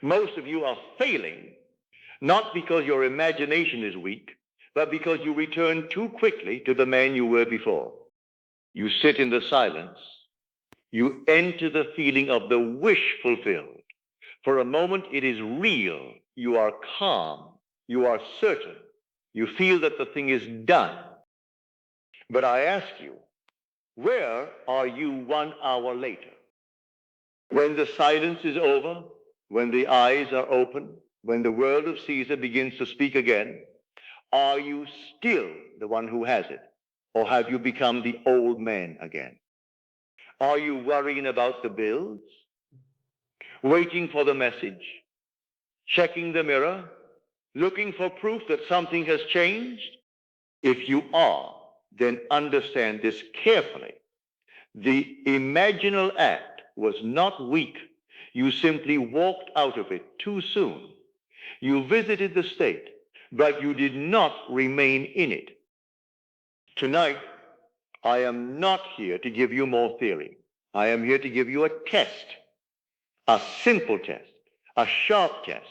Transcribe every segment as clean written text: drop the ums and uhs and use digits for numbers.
Most of you are failing, not because your imagination is weak, but because you return too quickly to the man you were before. You sit in the silence. You enter the feeling of the wish fulfilled. For a moment, it is real. You are calm. You are certain. You feel that the thing is done. But I ask you, where are you 1 hour later? When the silence is over, when the eyes are open, when the world of Caesar begins to speak again, are you still the one who has it? Or have you become the old man again? Are you worrying about the bills? Waiting for the message? Checking the mirror? Looking for proof that something has changed? If you are, then understand this carefully. The imaginal act was not weak. You simply walked out of it too soon. You visited the state, but you did not remain in it. Tonight, I am not here to give you more theory. I am here to give you a test, a simple test, a sharp test,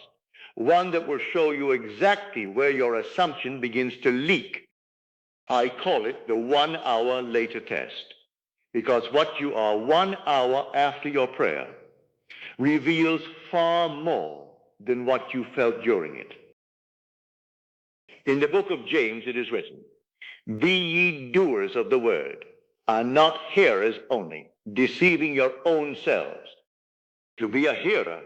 one that will show you exactly where your assumption begins to leak. I call it the 1 hour later test, because what you are 1 hour after your prayer reveals far more than what you felt during it. In the book of James, it is written, "Be ye doers of the word, and not hearers only, deceiving your own selves." To be a hearer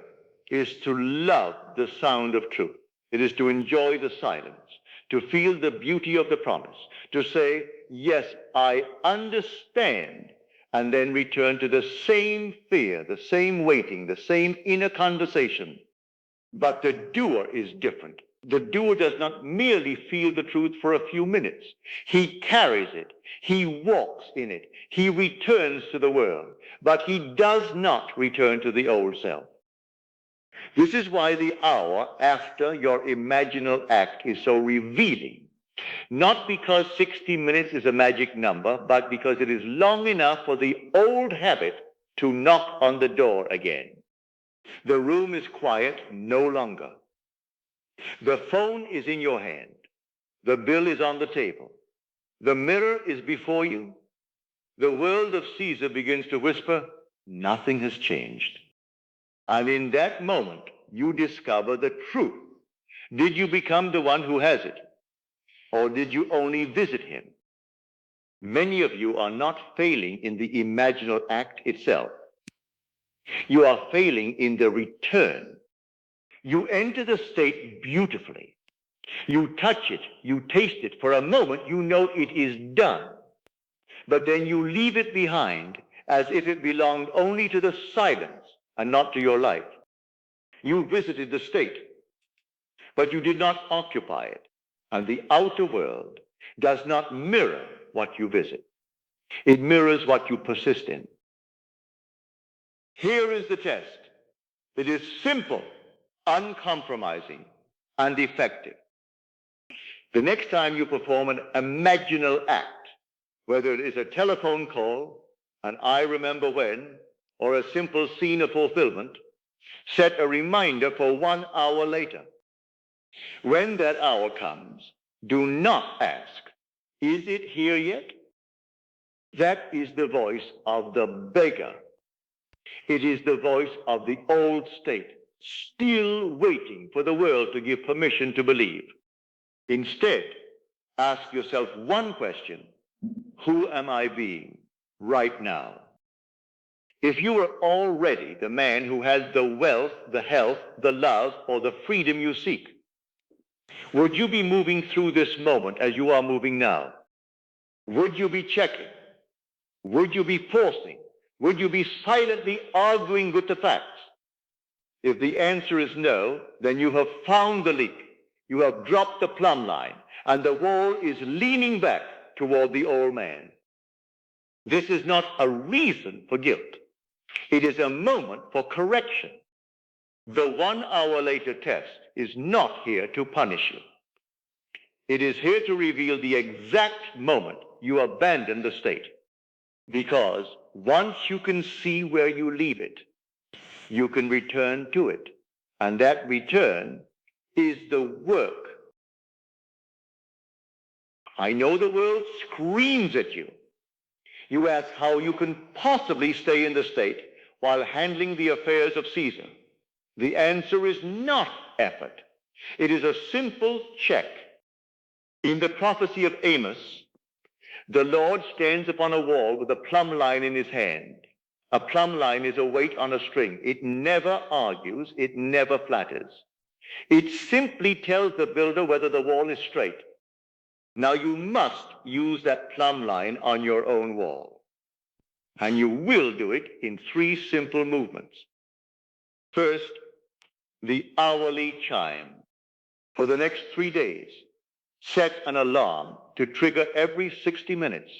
is to love the sound of truth. It is to enjoy the silence, to feel the beauty of the promise, to say, yes, I understand, and then return to the same fear, the same waiting, the same inner conversation. But the doer is different. The doer does not merely feel the truth for a few minutes. He carries it. He walks in it. He returns to the world. But he does not return to the old self. This is why the hour after your imaginal act is so revealing. Not because 60 minutes is a magic number, but because it is long enough for the old habit to knock on the door again. The room is quiet no longer. The phone is in your hand. The bill is on the table. The mirror is before you. The world of Caesar begins to whisper, nothing has changed. And in that moment, you discover the truth. Did you become the one who has it? Or did you only visit him? Many of you are not failing in the imaginal act itself. You are failing in the return. You enter the state beautifully. You touch it, you taste it. For a moment, you know it is done. But then you leave it behind as if it belonged only to the silence and not to your life. You visited the state, but you did not occupy it. And the outer world does not mirror what you visit. It mirrors what you persist in. Here is the test. It is simple, uncompromising, and effective. The next time you perform an imaginal act, whether it is a telephone call, an I remember when, or a simple scene of fulfillment, set a reminder for 1 hour later. When that hour comes, do not ask, is it here yet? That is the voice of the beggar. It is the voice of the old state, still waiting for the world to give permission to believe. Instead, ask yourself one question: who am I being right now? If you were already the man who has the wealth, the health, the love, or the freedom you seek, would you be moving through this moment as you are moving now? Would you be checking? Would you be forcing? Would you be silently arguing with the facts? If the answer is no, then you have found the leak. You have dropped the plumb line, and the wall is leaning back toward the old man. This is not a reason for guilt. It is a moment for correction. The 1 hour later test is not here to punish you. It is here to reveal the exact moment you abandon the state. Because once you can see where you leave it, you can return to it And that return is the work. I know the world screams at you. You ask how you can possibly stay in the state while handling the affairs of Caesar. The answer is not effort. It is a simple check. In the prophecy of Amos, the Lord stands upon a wall with a plumb line in his hand. A plumb line is a weight on a string. It never argues. It never flatters. It simply tells the builder whether the wall is straight. Now you must use that plumb line on your own wall. And you will do it in 3 simple movements. First, the hourly chime. For the next 3 days, set an alarm to trigger every 60 minutes.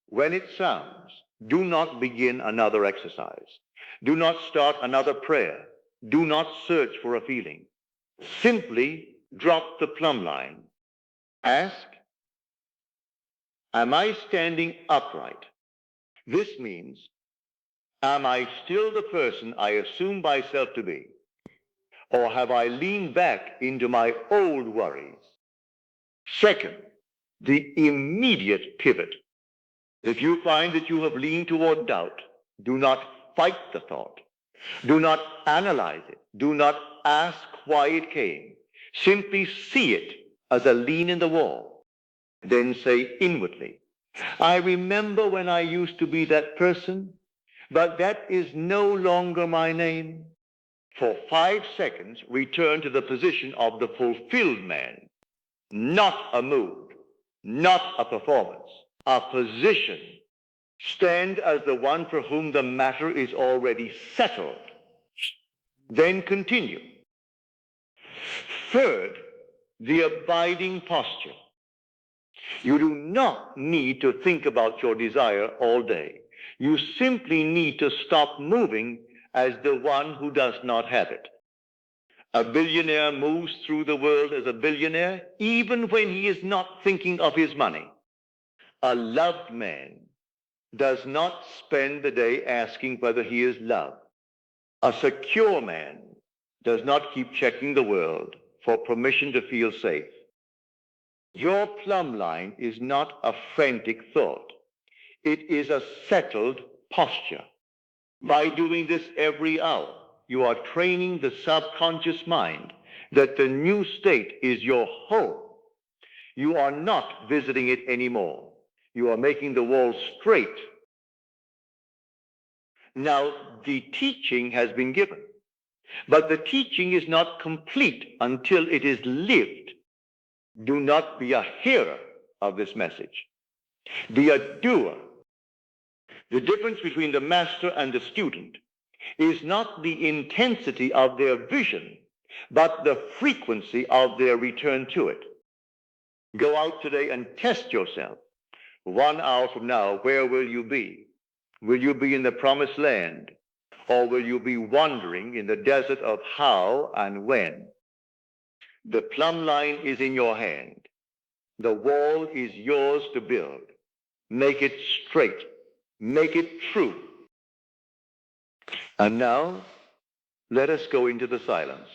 When it sounds, do not begin another exercise. Do not start another prayer. Do not search for a feeling. Simply drop the plumb line. Ask, am I standing upright? This means, am I still the person I assume myself to be? Or have I leaned back into my old worries? Second, the immediate pivot. If you find that you have leaned toward doubt, do not fight the thought. Do not analyze it. Do not ask why it came. Simply see it as a lean in the wall. Then say inwardly, I remember when I used to be that person, but that is no longer my name. For 5 seconds, return to the position of the fulfilled man. Not a mood, not a performance, a position. Stand as the one for whom the matter is already settled. Then continue. Third, the abiding posture. You do not need to think about your desire all day. You simply need to stop moving as the one who does not have it. A billionaire moves through the world as a billionaire even when he is not thinking of his money. A loved man does not spend the day asking whether he is loved. A secure man does not keep checking the world for permission to feel safe. Your plumb line is not a frantic thought. It is a settled posture. By doing this every hour, you are training the subconscious mind that the new state is your home. You are not visiting it anymore. You are making the wall straight. Now, the teaching has been given, but the teaching is not complete until it is lived. Do not be a hearer of this message. Be a doer. The difference between the master and the student is not the intensity of their vision, but the frequency of their return to it. Go out today and test yourself. 1 hour from now, where will you be? Will you be in the promised land? Or will you be wandering in the desert of how and when? The plumb line is in your hand. The wall is yours to build. Make it straight. Make it true. And now, let us go into the silence.